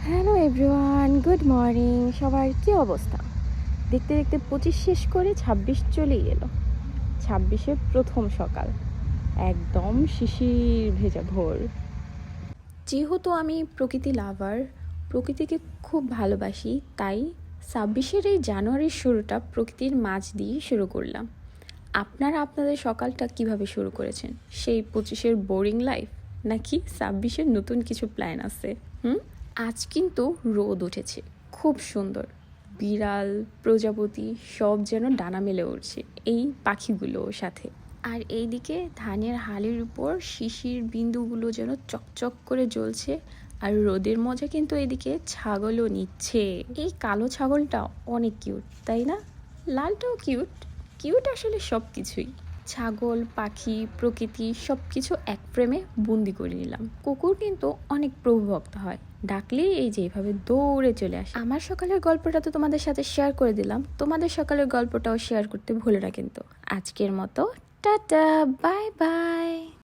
Hello everyone, good morning. সবার কী অবস্থা? দেখতে দেখতে 25 শেষ করে 26 চলেই এলো। 26-এর প্রথম সকাল, একদম শিশির ভেজা ভোর। যেহেতু আমি প্রকৃতি লাভার, প্রকৃতিকে খুব ভালোবাসি, তাই 26-এর এই জানুয়ারির শুরুটা প্রকৃতির মাঝ দিয়ে শুরু করলাম। আপনারা আপনাদের সকালটা কিভাবে শুরু করেছেন? সেই 25-এর বোরিং লাইফ, নাকি 26-এর নতুন কিছু প্ল্যান আছে? আজ কিন্তু রোদ উঠেছে, খুব সুন্দর। বিড়াল, প্রজাপতি সব যেন ডানা মেলে উঠছে এই পাখিগুলোর সাথে। আর এইদিকে ধানের হালের উপর শিশির বিন্দুগুলো যেন চকচক করে জ্বলছে। আর রোদের মজা কিন্তু এদিকে ছাগলও নিচ্ছে। এই কালো ছাগলটা অনেক কিউট, তাই না? লালটাও কিউট। কিউট আসলে সব কিছুই। ছাগল, পাখি, প্রকৃতি সব কিছু এক ফ্রেমে বন্দি করে নিলাম। কুকুর কিন্তু অনেক প্রভুভক্ত হয়, ডাকলেই এই যে এভাবে দৌড়ে চলে আসে। আমার সকালের গল্পটা তো তোমাদের সাথে শেয়ার করে দিলাম, তোমাদের সকালের গল্পটাও শেয়ার করতে ভুলো না কিন্তু। আজকের মতো টাটা, বাই বাই।